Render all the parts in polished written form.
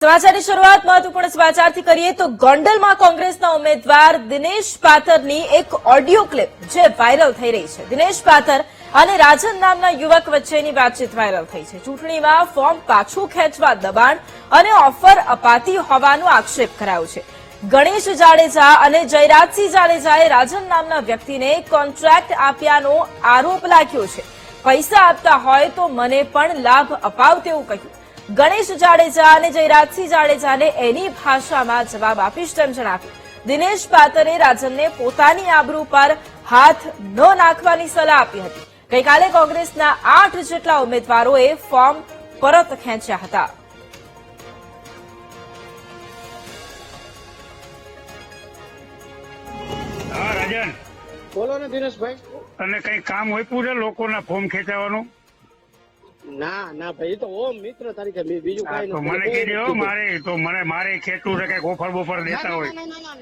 સમાચારની શરૂઆત મહત્વપૂર્ણ સમાચારથી કરીએ તો ગોંડલમાં કોંગ્રેસના ઉમેદવાર દિનેશ પાથરની એક ઓડિયો ક્લિપ જે વાયરલ થઈ રહી છે. દિનેશ પાથર અને રાજન નામના યુવક વચ્ચેની વાતચીત વાયરલ થઈ છે. ચૂંટણીમાં ફોર્મ પાછું ખેંચવા દબાણ અને ઓફર અપાતી હોવાનો આક્ષેપ કરાયો છે. ગણેશ જાડેજા અને જયરાજસિંહ જાડેજાએ રાજન નામના વ્યક્તિને કોન્ટ્રાક્ટ આપ્યાનો આરોપ લાગ્યો છે. પૈસા આપતા હોય તો મને પણ લાભ અપાવ તેવું કહ્યું. ગણેશ જાડેજા અને જયરાજસિંહ જાડેજાને એની ભાષામાં જવાબ આપીશ તેમ જણાવ્યું. દિનેશ પાથરે રાજનને પોતાની આબરૂ પર હાથ ન નાખવાની સલાહ આપી હતી. ગઈકાલે કોંગ્રેસના 8 જેટલા ઉમેદવારોએ ફોર્મ પરત ખેંચ્યા હતા. હા રાજન, બોલો ને દિનેશભાઈ. તને કઈ કામ હોય પૂરે લોકોના ફોર્મ ખેંચાવાનું? ના ના ભાઈ, એ તો ઓમ મિત્ર તરીકે બીજું હા, કઈ તો મને કીધું મારે ખેંચવું છે કઈ ઓફર બોફર દેતા હોય.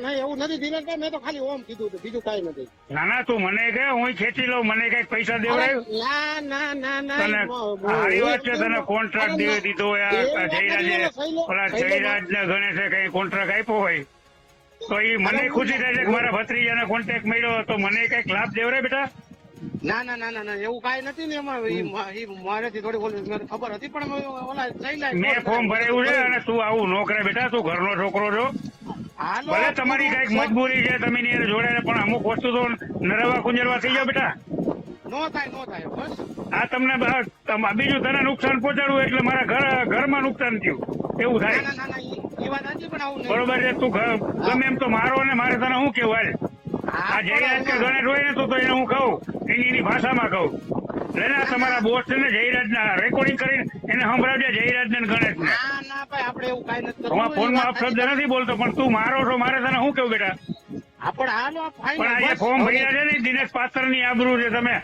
ના એવું નથી દિનેશભાઈ, મેં તો ખાલી ઓમ કીધું હતું, બીજું કઈ નથી. ના તું મને કે હું ખેંચી લઉં, મને કઈ પૈસા દેવડાય? ના ના ના ના તને સારી વાત છે, તને કોન્ટ્રાક્ટ દેવી દીધો હોય. જયરાજે ઓલા જયરાજ ને ગણેશે કઈ કોન્ટ્રાક્ટ આપ્યો હોય તો એ મને ખુશી થાય છે કે મારા ભત્રીજાને કોન્ટ્રાક્ટ મળ્યો તો મને કઈક લાભ દેવડાય બેટા? ના ના ના ના એવું કઈ નથી ને. એમાં મારેથી થોડી મને ખબર હતી પણ ઓલા જઈ મેં ફોર્મ ભરેલું છે અને તું આવું ન કરે બેટા. તું ઘરનો છોકરો છો, ભલે તમારી કઈક મજબૂરી છે, તમે ની જોડે, પણ અમુક વસ્તુ તો નરવા કુંજરવા થઈ જાવ બેટા. નો થાય બસ. આ તમને બીજું તને નુકસાન પહોંચાડવું એટલે મારા ઘરમાં નુકસાન થયું એવું થાય. ના ના એ વાત નથી પણ આવું બરોબર છે, તું ગમે એમ તો મારો ને મારે તને શું કેવું હાલ. આ જયરાજ કે ગણેશ હોય ને તો એને હું કહું એની ભાષામાં કહું. એટલે તમારા બોસ છે ને જયરાજ ના રેકોર્ડિંગ કરીને એને સંભળાવજે, જયરાજ ને ગણેશ ને. ના ભાઈ આપણે એવું કઈ નથી. હું ફોનમાં અપશબ્દ નથી બોલતો, પણ તું મારો છો, મારે તને શું કેવું બેટા? આપણે હાલો પણ આજે ફોર્મ ભર્યા છે ને દિનેશ પાત્ર ની આબરૂ છે, તમે